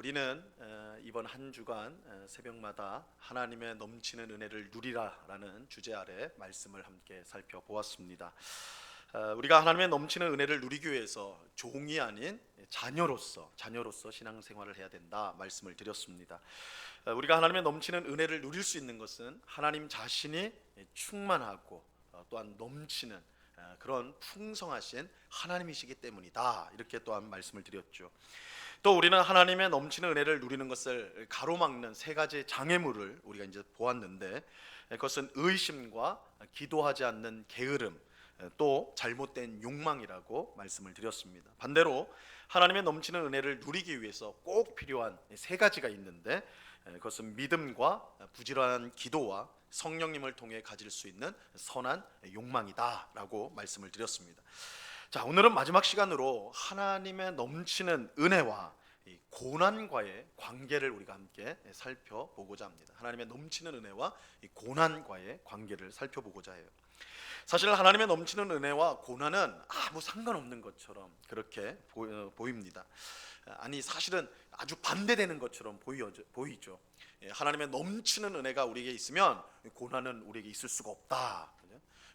우리는 이번 한 주간 새벽마다 하나님의 넘치는 은혜를 누리라라는 주제 아래 말씀을 함께 살펴보았습니다. 우리가 하나님의 넘치는 은혜를 누리기 위해서 종이 아닌 자녀로서 신앙생활을 해야 된다 말씀을 드렸습니다. 우리가 하나님의 넘치는 은혜를 누릴 수 있는 것은 하나님 자신이 충만하고 또한 넘치는 그런 풍성하신 하나님이시기 때문이다, 이렇게 또한 말씀을 드렸죠. 또 우리는 하나님의 넘치는 은혜를 누리는 것을 가로막는 세 가지 장애물을 우리가 이제 보았는데, 그것은 의심과 기도하지 않는 게으름, 또 잘못된 욕망이라고 말씀을 드렸습니다. 반대로 하나님의 넘치는 은혜를 누리기 위해서 꼭 필요한 세 가지가 있는데, 그것은 믿음과 부지런한 기도와 성령님을 통해 가질 수 있는 선한 욕망이다라고 말씀을 드렸습니다. 자, 오늘은 마지막 시간으로 하나님의 넘치는 은혜와 이 고난과의 관계를 우리가 함께 살펴보고자 합니다. 하나님의 넘치는 은혜와 이 고난과의 관계를 살펴보고자 해요. 사실 하나님의 넘치는 은혜와 고난은 아무 상관없는 것처럼 그렇게 보입니다. 아니, 사실은 아주 반대되는 것처럼 보이죠. 하나님의 넘치는 은혜가 우리에게 있으면 고난은 우리에게 있을 수가 없다.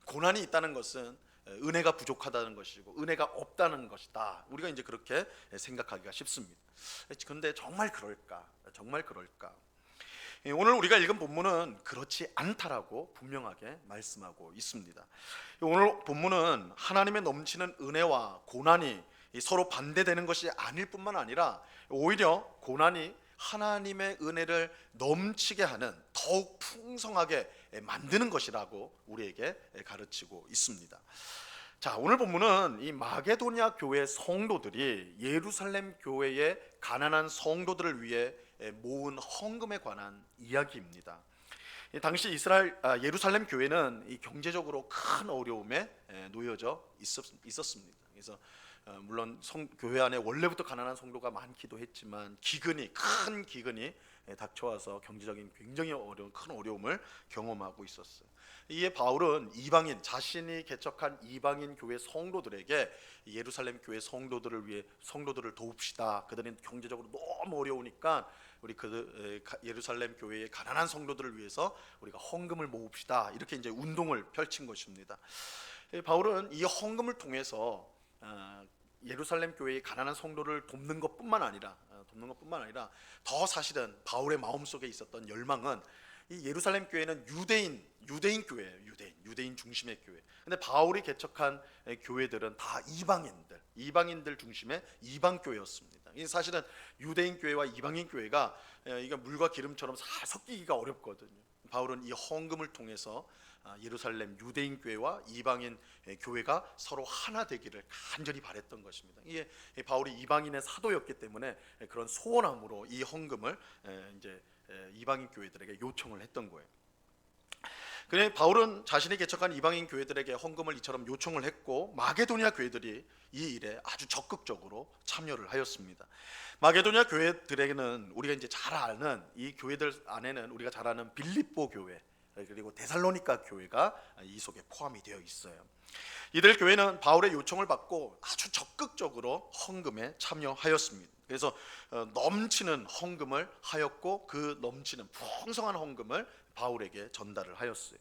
고난이 있다는 것은 은혜가 부족하다는 것이고 은혜가 없다는 것이다. 우리가 이제 그렇게 생각하기가 쉽습니다. 그런데 정말 그럴까? 오늘 우리가 읽은 본문은 그렇지 않다라고 분명하게 말씀하고 있습니다. 오늘 본문은 하나님의 넘치는 은혜와 고난이 서로 반대되는 것이 아닐 뿐만 아니라 오히려 고난이 하나님의 은혜를 넘치게 하는, 더욱 풍성하게 만드는 것이라고 우리에게 가르치고 있습니다. 자, 오늘 본문은 이 마게도냐 교회 성도들이 예루살렘 교회의 가난한 성도들을 위해 모은 헌금에 관한 이야기입니다. 당시 예루살렘 교회는 이 경제적으로 큰 어려움에 놓여져 있었습니다. 그래서 물론 교회 안에 원래부터 가난한 성도가 많기도 했지만 큰 기근이 닥쳐와서 경제적인 굉장히 큰 어려움을 경험하고 있었어요. 이에 바울은 자신이 개척한 이방인 교회 성도들에게 예루살렘 교회 성도들을 도웁시다. 그들은 경제적으로 너무 어려우니까 우리 예루살렘 교회의 가난한 성도들을 위해서 우리가 헌금을 모읍시다. 이렇게 이제 운동을 펼친 것입니다. 바울은 이 헌금을 통해서 예루살렘 교회의 가난한 성도를 돕는 것뿐만 아니라 더 사실은 바울의 마음속에 있었던 열망은, 이 예루살렘 교회는 유대인 교회예요. 유대인 중심의 교회. 근데 바울이 개척한 교회들은 다 이방인들 중심의 이방 교회였습니다. 이 사실은 유대인 교회와 이방인 교회가 이게 물과 기름처럼 잘 섞이기가 어렵거든요. 바울은 이 헌금을 통해서 예루살렘 유대인 교회와 이방인 교회가 서로 하나 되기를 간절히 바랬던 것입니다. 이게 바울이 이방인의 사도였기 때문에 그런 소원함으로 이 헌금을 이제 이방인 교회들에게 요청을 했던 거예요. 그래 바울은 자신이 개척한 이방인 교회들에게 헌금을 이처럼 요청을 했고, 마게도냐 교회들이 이 일에 아주 적극적으로 참여를 하였습니다. 마게도냐 교회들에게는 우리가 이제 잘 아는, 이 교회들 안에는 우리가 잘 아는 빌립보 교회, 그리고 데살로니가 교회가 이 속에 포함이 되어 있어요. 이들 교회는 바울의 요청을 받고 아주 적극적으로 헌금에 참여하였습니다. 그래서 넘치는 헌금을 하였고, 그 넘치는 풍성한 헌금을 바울에게 전달을 하였어요.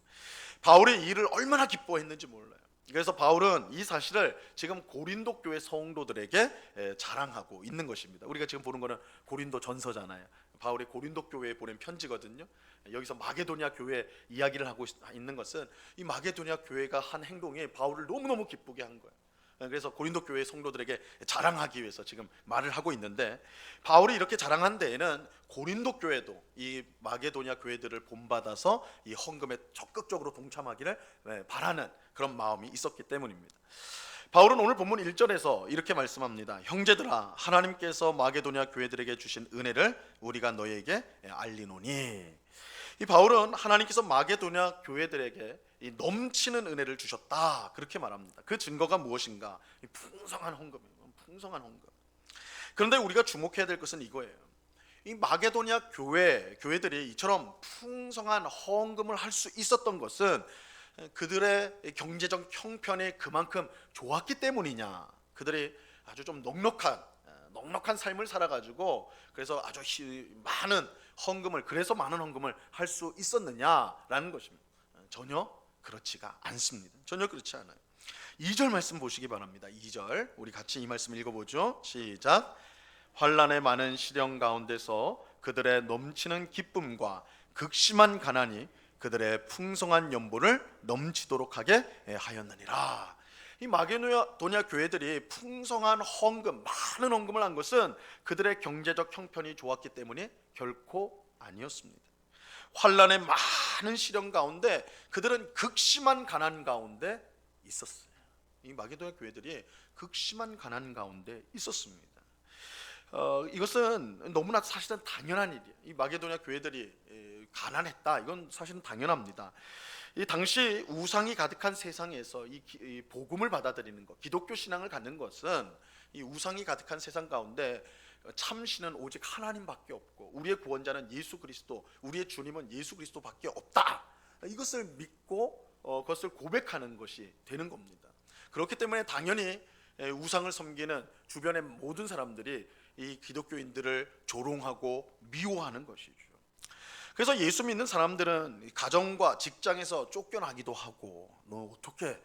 바울이 이 일을 얼마나 기뻐했는지 몰라요. 그래서 바울은 이 사실을 지금 고린도 교회 성도들에게 자랑하고 있는 것입니다. 우리가 지금 보는 거는 고린도 전서잖아요. 바울이 고린도 교회에 보낸 편지거든요. 여기서 마게도냐 교회 이야기를 하고 있는 것은 이 마게도냐 교회가 한 행동이 바울을 너무너무 기쁘게 한 거예요. 그래서 고린도 교회 성도들에게 자랑하기 위해서 지금 말을 하고 있는데, 바울이 이렇게 자랑한 데에는 고린도 교회도 이 마게도냐 교회들을 본받아서 이 헌금에 적극적으로 동참하기를 바라는 그런 마음이 있었기 때문입니다. 바울은 오늘 본문 1절에서 이렇게 말씀합니다. 형제들아, 하나님께서 마게도냐 교회들에게 주신 은혜를 우리가 너에게 알리노니. 이 바울은 하나님께서 마게도냐 교회들에게 이 넘치는 은혜를 주셨다, 그렇게 말합니다. 그 증거가 무엇인가? 이 풍성한 헌금. 그런데 우리가 주목해야 될 것은 이거예요. 이 마게도냐 교회들이 이처럼 풍성한 헌금을 할 수 있었던 것은 그들의 경제적 형편이 그만큼 좋았기 때문이냐, 그들이 아주 좀 넉넉한 넉넉한 삶을 살아가지고 그래서 아주 많은 헌금을 그래서 많은 헌금을 할 수 있었느냐라는 것입니다. 전혀 그렇지가 않습니다. 전혀 그렇지 않아요. 2절 말씀 보시기 바랍니다. 2절 우리 같이 이 말씀 읽어보죠. 시작. 환난의 많은 시련 가운데서 그들의 넘치는 기쁨과 극심한 가난이 그들의 풍성한 연보를 넘치도록 하게 하였느니라. 이 마게도냐 교회들이 풍성한 헌금, 많은 헌금을 한 것은 그들의 경제적 형편이 좋았기 때문이 결코 아니었습니다. 환난의 많은 시련 가운데 그들은 극심한 가난 가운데 있었어요. 이 마게도냐 교회들이 극심한 가난 가운데 있었습니다. 이것은 너무나 사실은 당연한 일이에요. 이 마게도냐 교회들이 가난했다. 이건 사실은 당연합니다. 이 당시 우상이 가득한 세상에서 이 복음을 받아들이는 것, 기독교 신앙을 갖는 것은 이 우상이 가득한 세상 가운데 참신은 오직 하나님밖에 없고 우리의 구원자는 예수 그리스도, 우리의 주님은 예수 그리스도밖에 없다. 이것을 믿고 그것을 고백하는 것이 되는 겁니다. 그렇기 때문에 당연히 우상을 섬기는 주변의 모든 사람들이 이 기독교인들을 조롱하고 미워하는 것이죠. 그래서 예수 믿는 사람들은 가정과 직장에서 쫓겨나기도 하고, 너 어떻게,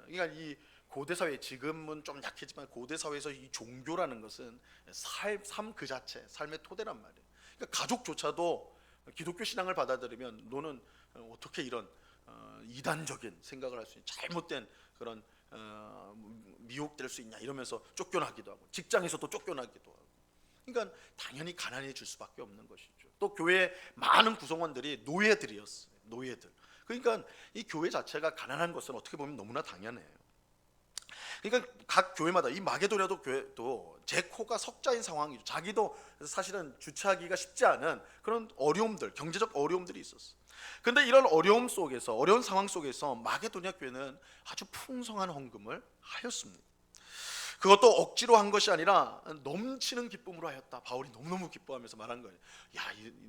그러니까 이 고대 사회, 지금은 좀 약해지만 고대 사회에서 이 종교라는 것은 삶 그 자체, 삶의 토대란 말이에요. 그러니까 가족조차도 기독교 신앙을 받아들이면 너는 어떻게 이런 이단적인 생각을 할 수 있냐, 잘못된 그런 미혹될 수 있냐 이러면서 쫓겨나기도 하고, 직장에서도 쫓겨나기도 하고. 그러니까 당연히 가난해질 수밖에 없는 것이죠. 또 교회 많은 구성원들이 노예들이었어요. 노예들. 그러니까 이 교회 자체가 가난한 것은 어떻게 보면 너무나 당연해요. 그러니까 각 교회마다 이 마게도냐도 교회도 제 코가 석자인 상황이죠. 자기도 사실은 주체하기가 쉽지 않은 그런 어려움들, 경제적 어려움들이 있었어요. 근데 이런 어려움 속에서, 어려운 상황 속에서 마게도냐 교회는 아주 풍성한 헌금을 하였습니다. 그것도 억지로 한 것이 아니라 넘치는 기쁨으로 하였다. 바울이 너무너무 기뻐하면서 말한 거예요. 야,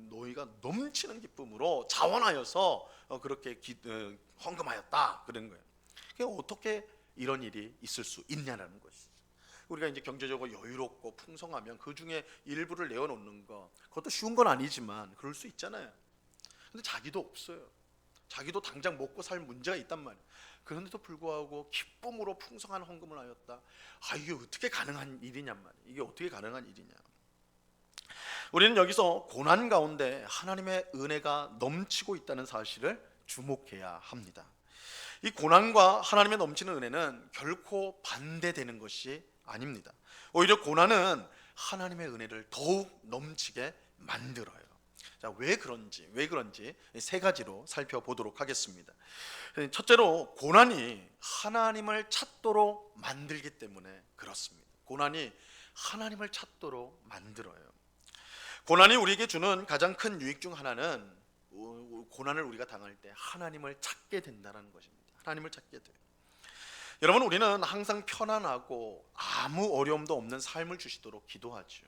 너희가 넘치는 기쁨으로 자원하여서 그렇게 헌금하였다. 그런 거예요. 그러니까 어떻게 이런 일이 있을 수 있냐라는 것이죠. 우리가 이제 경제적으로 여유롭고 풍성하면 그 중에 일부를 내어놓는 거, 그것도 쉬운 건 아니지만 그럴 수 있잖아요. 근데 자기도 없어요. 자기도 당장 먹고 살 문제가 있단 말이에요. 그런데도 불구하고 기쁨으로 풍성한 헌금을 하였다. 이게 어떻게 가능한 일이냔 말이에요. 이게 어떻게 가능한 일이냐. 우리는 여기서 고난 가운데 하나님의 은혜가 넘치고 있다는 사실을 주목해야 합니다. 이 고난과 하나님의 넘치는 은혜는 결코 반대되는 것이 아닙니다. 오히려 고난은 하나님의 은혜를 더욱 넘치게 만들어요. 자, 왜 그런지 세 가지로 살펴보도록 하겠습니다. 첫째로, 고난이 하나님을 찾도록 만들기 때문에 그렇습니다. 고난이 하나님을 찾도록 만들어요. 고난이 우리에게 주는 가장 큰 유익 중 하나는 고난을 우리가 당할 때 하나님을 찾게 된다는 것입니다. 하나님을 찾게 돼요. 여러분, 우리는 항상 편안하고 아무 어려움도 없는 삶을 주시도록 기도하죠.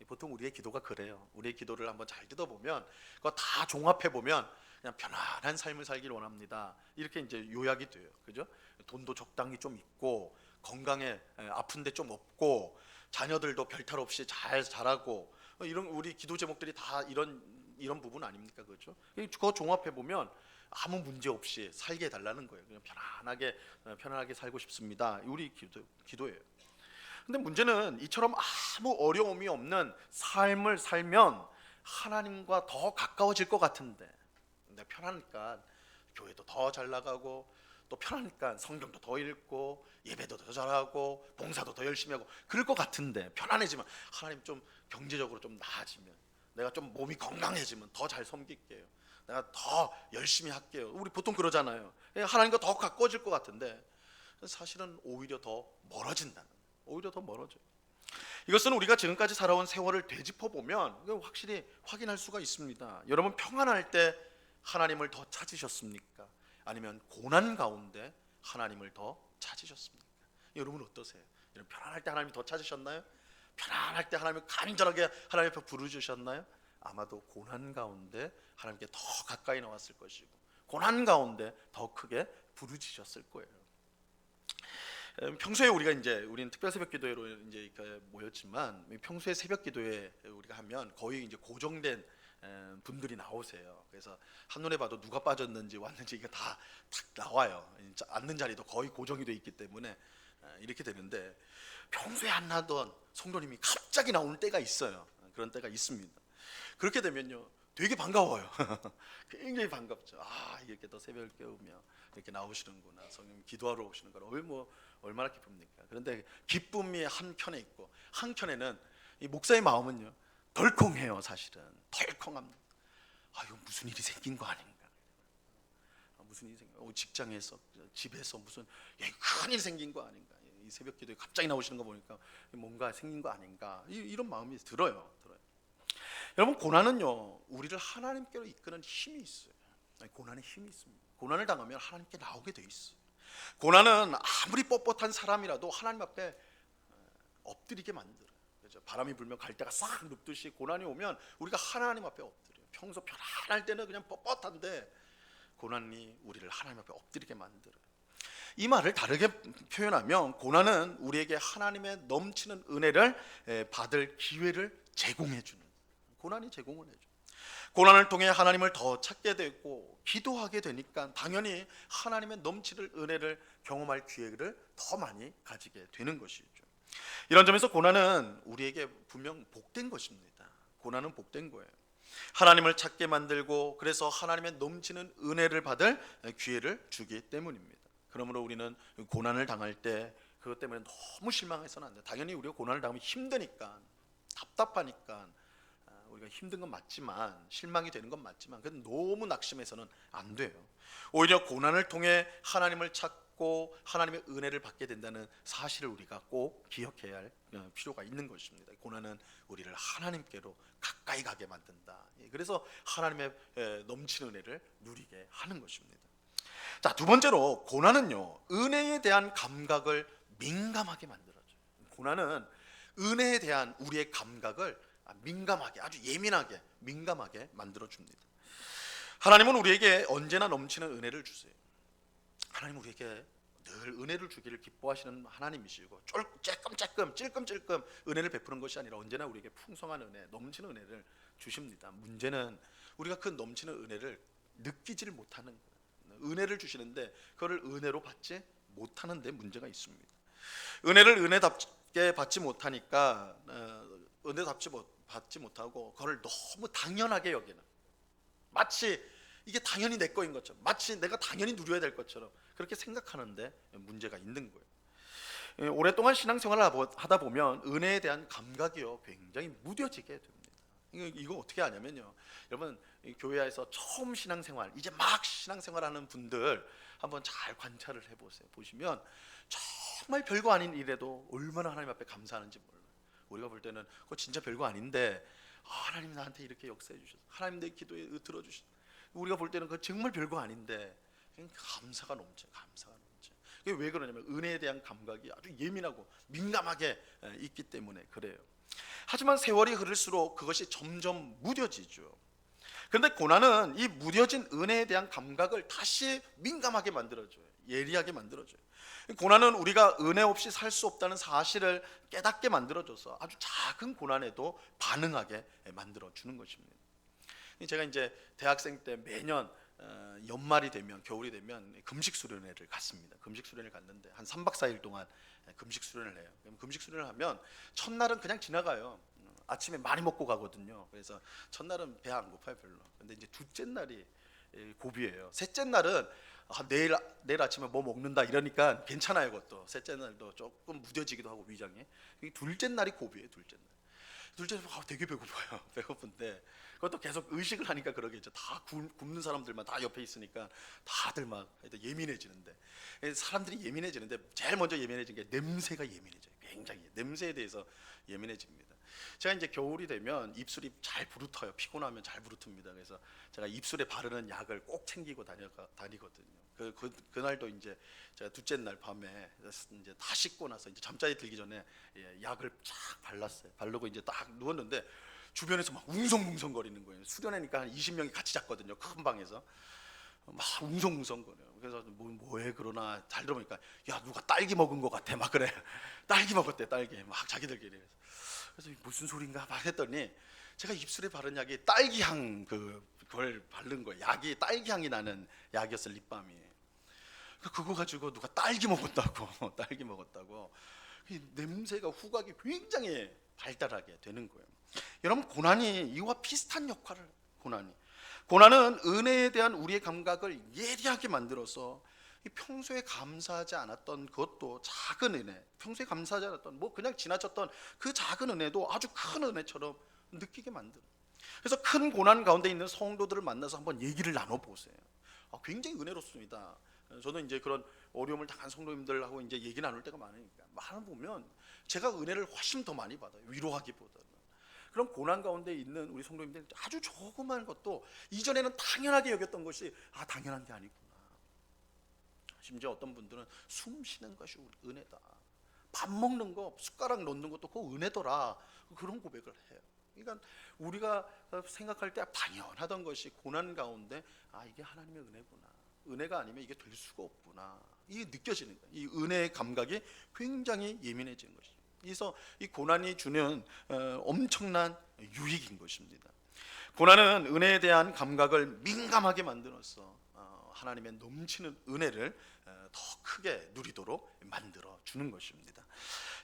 보통 우리의 기도가 그래요. 우리의 기도를 한번 잘 뜯어보면, 그거 다 종합해보면 그냥 편안한 삶을 살길 원합니다. 이렇게 이제 요약이 돼요. 그죠? 돈도 적당히 좀 있고, 건강에 아픈데 좀 없고, 자녀들도 별탈 없이 잘 자라고, 이런 우리 기도 제목들이 다 이런 부분 아닙니까? 그죠? 그거 종합해보면 아무 문제 없이 살게 해달라는 거예요. 그냥 편안하게 살고 싶습니다. 우리 기도예요. 근데 문제는 이처럼 아무 어려움이 없는 삶을 살면 하나님과 더 가까워질 것 같은데, 근데 편하니까 교회도 더 잘 나가고, 또 편하니까 성경도 더 읽고, 예배도 더 잘하고, 봉사도 더 열심히 하고 그럴 것 같은데, 편안해지면 하나님 좀 경제적으로 좀 나아지면, 내가 좀 몸이 건강해지면 더 잘 섬길게요, 내가 더 열심히 할게요. 우리 보통 그러잖아요. 하나님과 더 가까워질 것 같은데 사실은 오히려 더 멀어진다는, 오히려 더 멀어져요. 이것은 우리가 지금까지 살아온 세월을 되짚어보면 확실히 확인할 수가 있습니다. 여러분, 평안할 때 하나님을 더 찾으셨습니까? 아니면 고난 가운데 하나님을 더 찾으셨습니까? 여러분 어떠세요? 여러분, 편안할 때 하나님 더 찾으셨나요? 편안할 때 하나님을 간절하게 하나님 앞에 부르짖으셨나요? 아마도 고난 가운데 하나님께 더 가까이 나왔을 것이고, 고난 가운데 더 크게 부르짖으셨을 거예요. 평소에 우리가 이제 우리는 특별 새벽 기도회로 이제 이렇게 모였지만 평소에 새벽 기도회 우리가 하면 거의 이제 고정된 분들이 나오세요. 그래서 한눈에 봐도 누가 빠졌는지 왔는지 이게 다 탁 나와요. 앉는 자리도 거의 고정이 돼 있기 때문에 이렇게 되는데, 평소에 안 나던 성도님이 갑자기 나오는 때가 있어요. 그런 때가 있습니다. 그렇게 되면요 되게 반가워요. 굉장히 반갑죠. 아, 이렇게 또 새벽을 깨우며 이렇게 나오시는구나, 성령 기도하러 오시는구나, 뭐 얼마나 기쁩니까? 그런데 기쁨이 한켠에 있고 한켠에는 이 목사의 마음은요 덜컹해요. 사실은 덜컹합니다. 아, 이거 무슨 일이 생긴 거 아닌가? 무슨 일이 생긴 거? 직장에서, 집에서 무슨 큰일 생긴 거 아닌가? 이 새벽 기도에 갑자기 나오시는 거 보니까 뭔가 생긴 거 아닌가? 이런 마음이 들어요. 여러분, 고난은요 우리를 하나님께로 이끄는 힘이 있어요. 고난에 힘이 있습니다. 고난을 당하면 하나님께 나오게 돼 있어요. 고난은 아무리 뻣뻣한 사람이라도 하나님 앞에 엎드리게 만들어요. 그렇죠? 바람이 불면 갈대가 싹 눕듯이 고난이 오면 우리가 하나님 앞에 엎드려요. 평소 편안할 때는 그냥 뻣뻣한데 고난이 우리를 하나님 앞에 엎드리게 만들어요. 이 말을 다르게 표현하면 고난은 우리에게 하나님의 넘치는 은혜를 받을 기회를 제공해 주는, 고난이 제공을 해줘. 고난을 통해 하나님을 더 찾게 되고 기도하게 되니까 당연히 하나님의 넘치는 은혜를 경험할 기회를 더 많이 가지게 되는 것이죠. 이런 점에서 고난은 우리에게 분명 복된 것입니다. 고난은 복된 거예요. 하나님을 찾게 만들고 그래서 하나님의 넘치는 은혜를 받을 기회를 주기 때문입니다. 그러므로 우리는 고난을 당할 때 그것 때문에 너무 실망해서는 안 돼요. 당연히 우리가 고난을 당하면 힘드니까, 답답하니까 우리가 힘든 건 맞지만, 실망이 되는 건 맞지만, 그건 너무 낙심해서는 안 돼요. 오히려 고난을 통해 하나님을 찾고 하나님의 은혜를 받게 된다는 사실을 우리가 꼭 기억해야 할 필요가 있는 것입니다. 고난은 우리를 하나님께로 가까이 가게 만든다. 그래서 하나님의 넘치는 은혜를 누리게 하는 것입니다. 자, 두 번째로 고난은요 은혜에 대한 감각을 민감하게 만들어줘요. 고난은 은혜에 대한 우리의 감각을 민감하게, 아주 예민하게, 민감하게 만들어줍니다. 하나님은 우리에게 언제나 넘치는 은혜를 주세요. 하나님은 우리에게 늘 은혜를 주기를 기뻐하시는 하나님이시고, 찔끔찔끔 은혜를 베푸는 것이 아니라 언제나 우리에게 풍성한 은혜, 넘치는 은혜를 주십니다. 문제는 우리가 그 넘치는 은혜를 느끼지를 못하는 거예요. 은혜를 주시는데 그거를 은혜로 받지 못하는 데 문제가 있습니다. 은혜를 은혜답게 받지 못하니까 은혜답지 받지 못하고 그걸 너무 당연하게 여기는, 마치 이게 당연히 내 거인 것처럼, 마치 내가 당연히 누려야 될 것처럼 그렇게 생각하는데 문제가 있는 거예요. 오랫동안 신앙생활을 하다 보면 은혜에 대한 감각이요 굉장히 무뎌지게 됩니다. 이거 어떻게 하냐면요, 여러분 교회에서 처음 신앙생활, 이제 막 신앙생활하는 분들 한번 잘 관찰을 해보세요. 보시면 정말 별거 아닌 일에도 얼마나 하나님 앞에 감사하는지 몰라요. 우리가 볼 때는 그거 진짜 별거 아닌데 하나님 나한테 이렇게 역사해 주셔서, 하나님 내 기도에 들어주셔서, 우리가 볼 때는 그거 정말 별거 아닌데 감사가 넘쳐요. 그게 왜 그러냐면 은혜에 대한 감각이 아주 예민하고 민감하게 있기 때문에 그래요. 하지만 세월이 흐를수록 그것이 점점 무뎌지죠. 그런데 고난은 이 무뎌진 은혜에 대한 감각을 다시 민감하게 만들어줘요. 예리하게 만들어줘요. 고난은 우리가 은혜 없이 살 수 없다는 사실을 깨닫게 만들어줘서 아주 작은 고난에도 반응하게 만들어주는 것입니다. 제가 이제 대학생 때 매년 연말이 되면, 겨울이 되면 금식 수련회를 갔습니다. 금식 수련회를 갔는데 한 3박 4일 동안 금식 수련을 해요. 금식 수련을 하면 첫날은 그냥 지나가요. 아침에 많이 먹고 가거든요. 그래서 첫날은 배 안 고파요 별로. 근데 이제 둘째 날이 고비예요. 셋째 날은 내일 아침에 뭐 먹는다 이러니까 괜찮아요. 그것도 셋째 날도 조금 무뎌지기도 하고 위장이. 둘째 날이 고비예요. 둘째 날 되게 배고파요. 배고픈데 그것도 계속 의식을 하니까 그러겠죠. 다 굶는 사람들만 다 옆에 있으니까 다들 막 예민해지는데, 사람들이 예민해지는데 제일 먼저 예민해진 게 냄새가 예민해져요. 굉장히 냄새에 대해서 예민해집니다. 제가 이제 겨울이 되면 입술이 잘 부르터요. 피곤하면 잘 부르텄니다. 그래서 제가 입술에 바르는 약을 꼭 챙기고 다니거든요. 그날도 이제 제가 둘째 날 밤에 이제 다 씻고 나서 이제 잠자리 들기 전에 약을 쫙 발랐어요. 바르고 이제 딱 누웠는데 주변에서 막 웅성웅성거리는 거예요. 수련회니까 한 20명이 같이 잤거든요. 큰 방에서. 막 웅성웅성거려요. 그래서 뭐해 그러나 잘 들어보니까 야 누가 딸기 먹은 것 같아 막 그래. 딸기 먹었대 딸기 막 자기들끼리. 그래서 무슨 소린가 막 했더니 제가 입술에 바른 약이 딸기향 그걸 바른 거예요. 약이 딸기향이 나는 약이었어 립밤이. 그거 가지고 누가 딸기 먹었다고 딸기 먹었다고 이 냄새가 후각이 굉장히 발달하게 되는 거예요. 여러분 고난이 이와 비슷한 역할을 고난은 은혜에 대한 우리의 감각을 예리하게 만들어서 평소에 감사하지 않았던 그것도 작은 은혜, 평소에 감사하지 않았던 뭐 그냥 지나쳤던 그 작은 은혜도 아주 큰 은혜처럼 느끼게 만들어요. 그래서 큰 고난 가운데 있는 성도들을 만나서 한번 얘기를 나눠보세요. 굉장히 은혜롭습니다. 저는 이제 그런 어려움을 당한 성도님들하고 이제 얘기 나눌 때가 많으니까 보면 제가 은혜를 훨씬 더 많이 받아요. 위로하기보다는. 그런 고난 가운데 있는 우리 성도님들 아주 조그만 것도 이전에는 당연하게 여겼던 것이 당연한 게 아니구나. 심지어 어떤 분들은 숨 쉬는 것이 은혜다. 밥 먹는 거 숟가락 놓는 것도 그 은혜더라. 그런 고백을 해요. 그러니까 우리가 생각할 때 당연하던 것이 고난 가운데 이게 하나님의 은혜구나. 은혜가 아니면 이게 될 수가 없구나. 이게 느껴지는 거예요. 이 은혜의 감각이 굉장히 예민해지는 것이죠. 그래서 이 고난이 주는 엄청난 유익인 것입니다. 고난은 은혜에 대한 감각을 민감하게 만들어서 하나님의 넘치는 은혜를 더 크게 누리도록 만들어 주는 것입니다.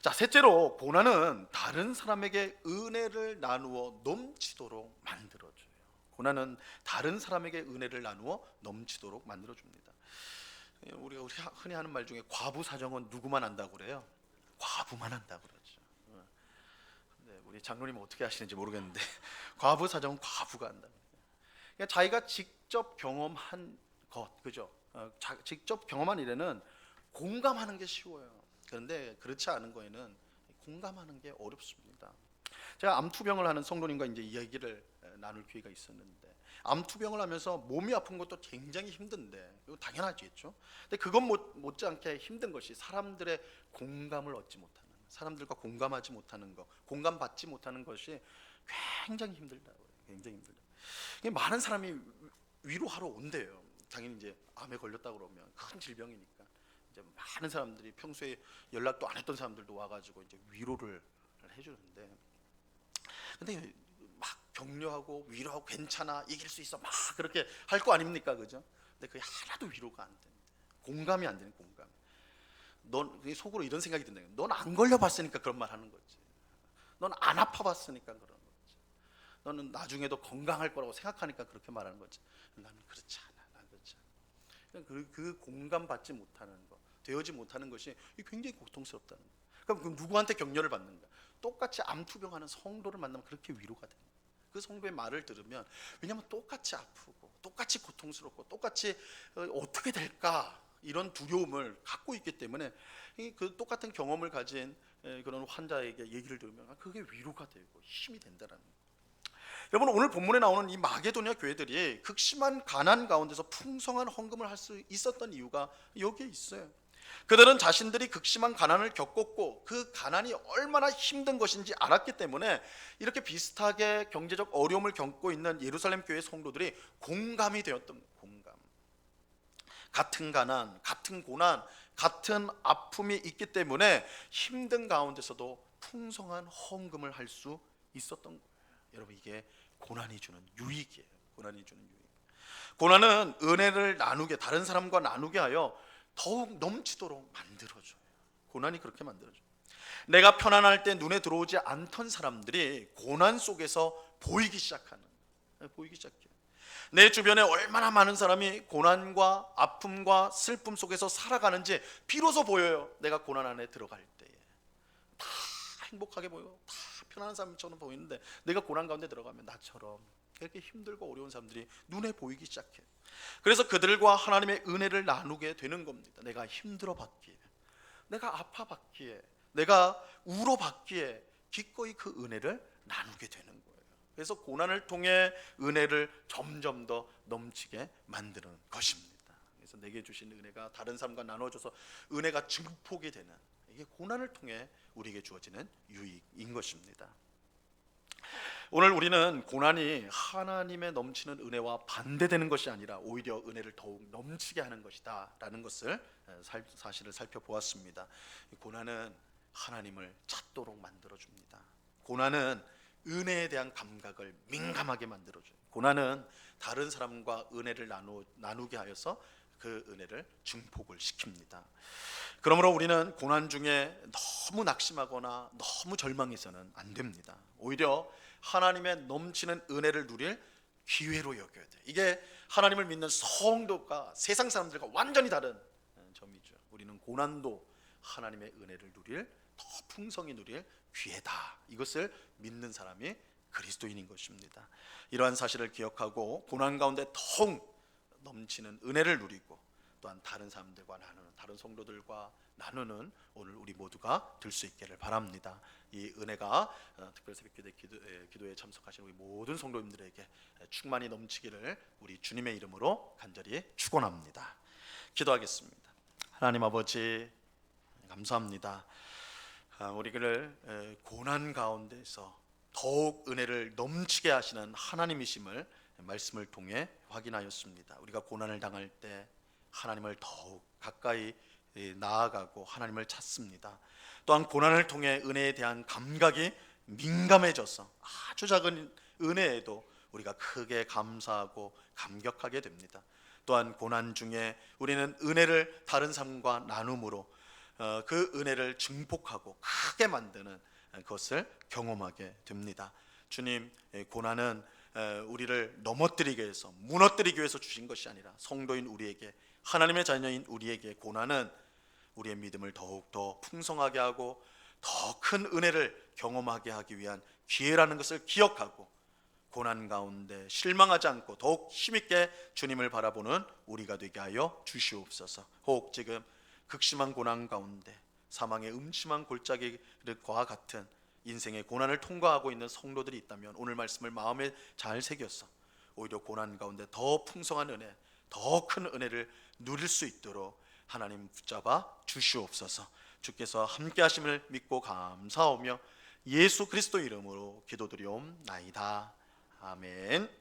자, 셋째로 고난은 다른 사람에게 은혜를 나누어 넘치도록 만들어줘요. 고난은 다른 사람에게 은혜를 나누어 넘치도록 만들어줍니다. 우리가 흔히 하는 말 중에 과부 사정은 누구만 안다고 그래요? 과부만 한다고 그러죠. 근데 우리 장로님은 어떻게 하시는지 모르겠는데 과부 사정은 과부가 한다. 그러니까 자기가 직접 경험한 것, 그죠? 직접 경험한 일에는 공감하는 게 쉬워요. 그런데 그렇지 않은 거에는 공감하는 게 어렵습니다. 제가 암투병을 하는 성도님과 이제 이야기를 나눌 기회가 있었는데 암투병을 하면서 몸이 아픈 것도 굉장히 힘든데 이거 당연하겠죠. 근데 그건 못지않게 힘든 것이 사람들의 공감을 얻지 못하는, 사람들과 공감하지 못하는 것, 공감받지 못하는 것이 굉장히 힘들다고 해요. 굉장히 힘들다. 많은 사람이 위로하러 온대요. 당연히 이제 암에 걸렸다 그러면 큰 질병이니까 이제 많은 사람들이 평소에 연락도 안 했던 사람들도 와가지고 이제 위로를 해주는데, 근데 막 격려하고 위로하고 괜찮아 이길 수 있어 막 그렇게 할 거 아닙니까, 그죠? 근데 그게 하나도 위로가 안 되는데 공감이 안 되는 공감. 넌 속으로 이런 생각이 든다. 넌 안 걸려봤으니까 그런 말 하는 거지. 넌 안 아파봤으니까 그런 거지. 너는 나중에도 건강할 거라고 생각하니까 그렇게 말하는 거지. 나는 그렇지 않아. 난 그렇지 않아. 그 공감받지 못하는 거, 되어지 못하는 것이 굉장히 고통스럽다는 거예요. 그럼 누구한테 격려를 받는가? 똑같이 암투병하는 성도를 만나면 그렇게 위로가 됩니다. 그 성도의 말을 들으면, 왜냐하면 똑같이 아프고 똑같이 고통스럽고 똑같이 어떻게 될까 이런 두려움을 갖고 있기 때문에 그 똑같은 경험을 가진 그런 환자에게 얘기를 들으면 그게 위로가 되고 힘이 된다는 거예요. 여러분, 오늘 본문에 나오는 이 마게도냐 교회들이 극심한 가난 가운데서 풍성한 헌금을 할 수 있었던 이유가 여기에 있어요. 그들은 자신들이 극심한 가난을 겪었고 그 가난이 얼마나 힘든 것인지 알았기 때문에 이렇게 비슷하게 경제적 어려움을 겪고 있는 예루살렘 교회 성도들이 공감이 되었던, 공감. 같은 가난, 같은 고난, 같은 아픔이 있기 때문에 힘든 가운데서도 풍성한 헌금을 할 수 있었던 거예요. 여러분, 이게 고난이 주는 유익이에요. 고난이 주는 유익. 고난은 은혜를 나누게, 다른 사람과 나누게 하여 더욱 넘치도록 만들어줘요. 고난이 그렇게 만들어줘요. 내가 편안할 때 눈에 들어오지 않던 사람들이 고난 속에서 보이기 시작해요. 내 주변에 얼마나 많은 사람이 고난과 아픔과 슬픔 속에서 살아가는지 비로소 보여요. 내가 고난 안에 들어갈 때에 다 행복하게 보여, 다 편안한 사람처럼 보이는데 내가 고난 가운데 들어가면 나처럼 그렇게 힘들고 어려운 사람들이 눈에 보이기 시작해요. 그래서 그들과 하나님의 은혜를 나누게 되는 겁니다. 내가 힘들어 봤기에, 내가 아파 봤기에, 내가 울어 봤기에 기꺼이 그 은혜를 나누게 되는 거예요. 그래서 고난을 통해 은혜를 점점 더 넘치게 만드는 것입니다. 그래서 내게 주신 은혜가 다른 사람과 나눠져서 은혜가 증폭이 되는, 이게 고난을 통해 우리에게 주어지는 유익인 것입니다. 오늘 우리는 고난이 하나님의 넘치는 은혜와 반대되는 것이 아니라 오히려 은혜를 더욱 넘치게 하는 것이다 라는 것을 사실을 살펴보았습니다. 고난은 하나님을 찾도록 만들어줍니다. 고난은 은혜에 대한 감각을 민감하게 만들어줘요. 고난은 다른 사람과 은혜를 나누게 하여서 그 은혜를 증폭을 시킵니다. 그러므로 우리는 고난 중에 너무 낙심하거나 너무 절망해서는 안 됩니다. 오히려 하나님의 넘치는 은혜를 누릴 기회로 여겨야 돼. 이게 하나님을 믿는 성도가 세상 사람들과 완전히 다른 점이죠. 우리는 고난도 하나님의 은혜를 누릴, 더 풍성히 누릴 기회다. 이것을 믿는 사람이 그리스도인인 것입니다. 이러한 사실을 기억하고 고난 가운데 더욱 넘치는 은혜를 누리고 또한 다른 사람들과 나누는, 다른 성도들과 나누는 오늘 우리 모두가 될 수 있기를 바랍니다. 이 은혜가 특별 새벽 기도에 참석하신 우리 모든 성도님들에게 충만히 넘치기를 우리 주님의 이름으로 간절히 축원합니다. 기도하겠습니다. 하나님 아버지 감사합니다. 우리를 고난 가운데서 더욱 은혜를 넘치게 하시는 하나님이심을 말씀을 통해 확인하였습니다. 우리가 고난을 당할 때 하나님을 더욱 가까이 나아가고 하나님을 찾습니다. 또한 고난을 통해 은혜에 대한 감각이 민감해져서 아주 작은 은혜에도 우리가 크게 감사하고 감격하게 됩니다. 또한 고난 중에 우리는 은혜를 다른 사람과 나눔으로 그 은혜를 증폭하고 크게 만드는 것을 경험하게 됩니다. 주님, 고난은 우리를 넘어뜨리기 위해서, 무너뜨리기 위해서 주신 것이 아니라 성도인 우리에게, 하나님의 자녀인 우리에게 고난은 우리의 믿음을 더욱더 풍성하게 하고 더 큰 은혜를 경험하게 하기 위한 기회라는 것을 기억하고 고난 가운데 실망하지 않고 더욱 힘있게 주님을 바라보는 우리가 되게 하여 주시옵소서. 혹 지금 극심한 고난 가운데 사망의 음침한 골짜기와 같은 인생의 고난을 통과하고 있는 성도들이 있다면 오늘 말씀을 마음에 잘 새겨서 오히려 고난 가운데 더 풍성한 은혜, 더 큰 은혜를 누릴 수 있도록 하나님 붙잡아 주시옵소서. 주께서 함께 하심을 믿고 감사하며 예수 그리스도 이름으로 기도드리옵나이다. 아멘.